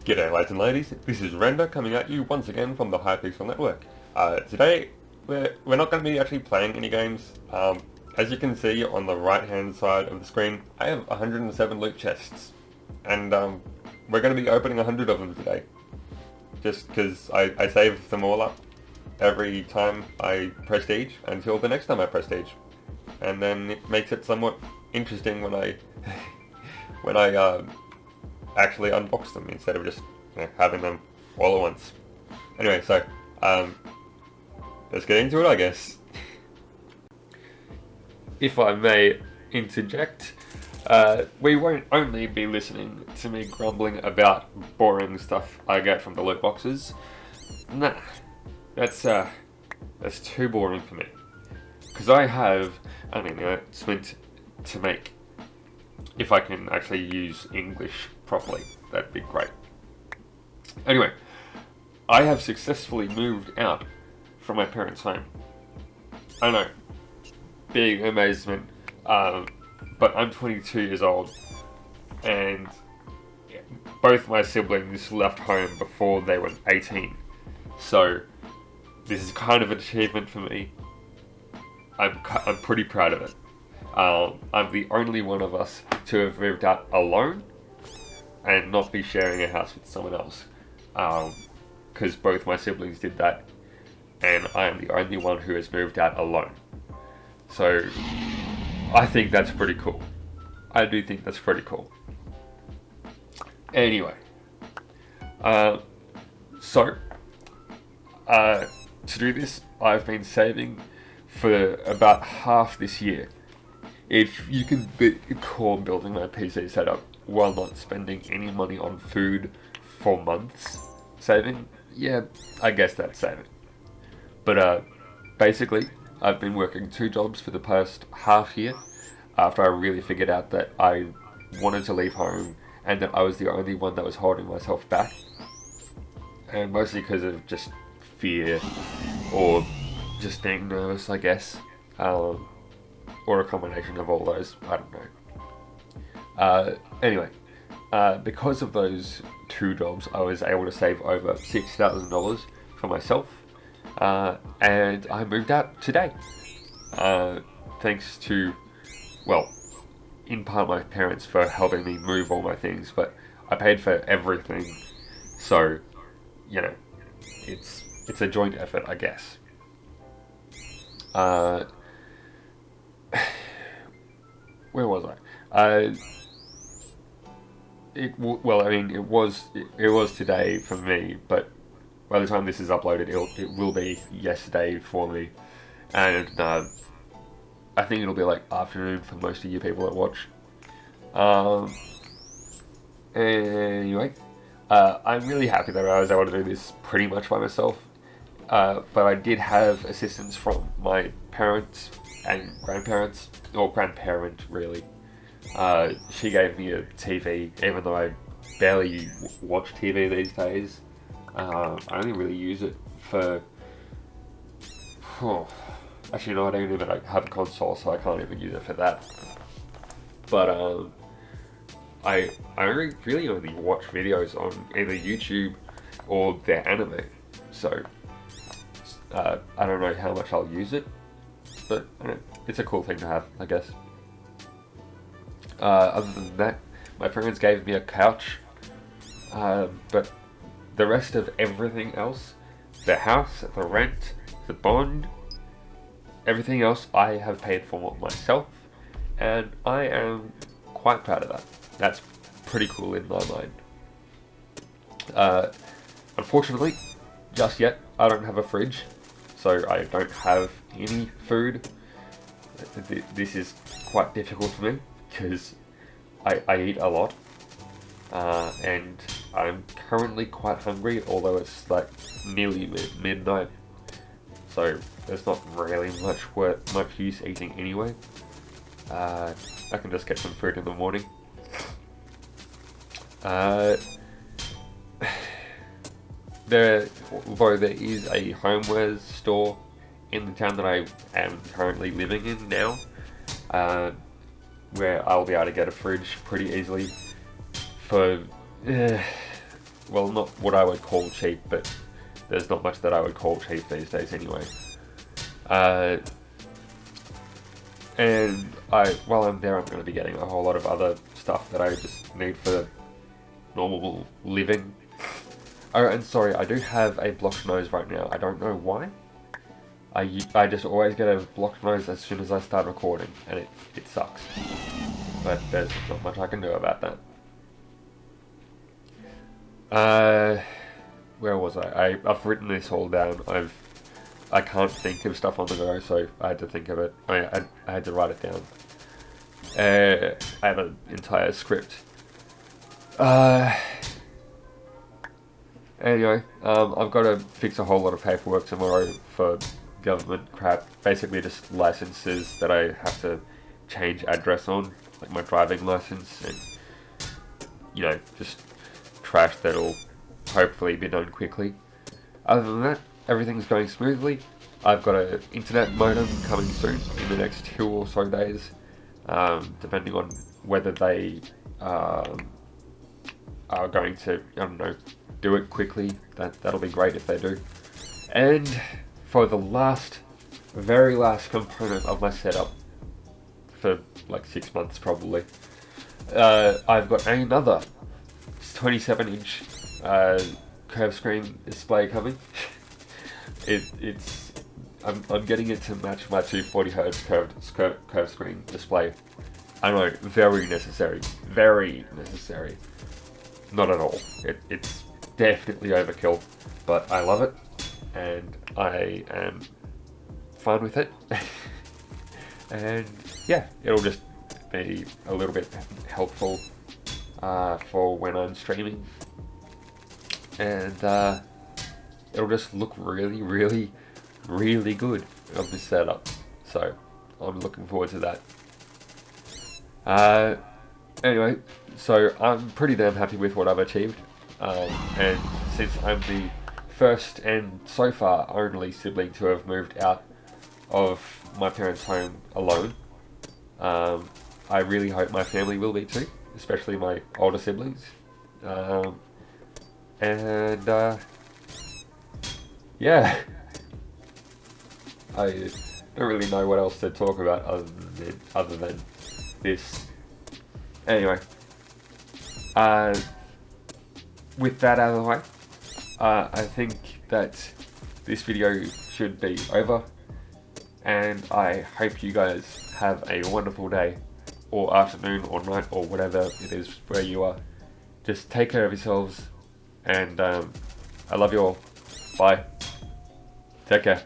G'day lads and ladies, this is Render coming at you once again from the Hypixel Network. Today we're not going to be actually playing any games. As you can see on the right hand side of the screen, I have 107 loot chests, and we're going to be opening 100 of them today. Just because I save them all up every time I prestige until the next time I prestige, and then it makes it somewhat interesting when I actually unbox them instead of just having them all at once. Anyway, so let's get into it, I guess. If I may interject, we won't only be listening to me grumbling about boring stuff I get from the loot boxes. Nah, that's too boring for me. Because it's meant to make. If I can actually use English properly, that'd be great. Anyway, I have successfully moved out from my parents' home. I know, big amazement, but I'm 22 years old, and both my siblings left home before they were 18. So this is kind of an achievement for me. I'm pretty proud of it. I'm the only one of us to have moved out alone and not be sharing a house with someone else, because both my siblings did that, and I am the only one who has moved out alone. So I think that's pretty cool. I do think that's pretty cool. Anyway, to do this, I've been saving for about half this year. If you can call building my PC setup while not spending any money on food for months saving, yeah, I guess that's saving. But basically, I've been working 2 jobs for the past half year after I really figured out that I wanted to leave home and that I was the only one that was holding myself back. And mostly because of just fear or just being nervous, I guess. Or a combination of all those, I don't know. Anyway, because of those 2 jobs, I was able to save over $6,000 for myself, and I moved out today. Thanks to, well, in part my parents for helping me move all my things, but I paid for everything, so, you know, it's a joint effort, I guess. Where was I? It was today for me, but by the time this is uploaded, it will be yesterday for me, and I think it'll be like afternoon for most of you people that watch. Anyway, I'm really happy that I was able to do this pretty much by myself, but I did have assistance from my parents and grandparents, or grandparent really. She gave me a TV, even though I barely watch TV these days. I only really use it for... actually no, I don't even have a console, so I can't even use it for that. But I really only watch videos on either YouTube or their anime, so I don't know how much I'll use it, but it's a cool thing to have, I guess. Other than that, my parents gave me a couch, but the rest of everything else, the house, the rent, the bond, everything else I have paid for myself, and I am quite proud of that. That's pretty cool in my mind. Unfortunately, just yet, I don't have a fridge, so I don't have any food. This is quite difficult for me, because I eat a lot, and I'm currently quite hungry, although it's like nearly midnight, so there's not really much use eating anyway. I can just get some food in the morning. There is a homewares store in the town that I am currently living in now, where I'll be able to get a fridge pretty easily for well, not what I would call cheap, but there's not much that I would call cheap these days anyway. And while I'm there, I'm going to be getting a whole lot of other stuff that I just need for normal living. Oh, and sorry, I do have a blocked nose right now. I don't know why. I just always get a blocked nose as soon as I start recording, and it sucks. But there's not much I can do about that. Where was I? I've written this all down. I can't think of stuff on the go, so I had to think of it. I had to write it down. I have an entire script. Anyway, I've got to fix a whole lot of paperwork tomorrow for government crap. Basically just licenses that I have to change address on, like my driving license, and, you know, just trash that'll hopefully be done quickly. Other than that, everything's going smoothly. I've got an internet modem coming soon in the next 2 or so days, depending on whether they are going to, I don't know, do it quickly. That'll be great if they do. And for the very last component of my setup, for like 6 months probably, I've got another 27-inch curved screen display coming. I'm getting it to match my 240Hz curved screen display. I know, very necessary. Not at all. It's definitely overkill, but I love it, and I am fine with it. And yeah, it'll just be a little bit helpful for when I'm streaming, and it'll just look really good on this setup. So I'm looking forward to that. Anyway, so I'm pretty damn happy with what I've achieved, and since I'm the first and so far only sibling to have moved out of my parents' home alone, I really hope my family will be too, especially my older siblings. Yeah, I don't really know what else to talk about other than this. Anyway, with that out of the way, I think that this video should be over, and I hope you guys have a wonderful day, or afternoon, or night, or whatever it is where you are. Just take care of yourselves, and I love you all. Bye. Take care.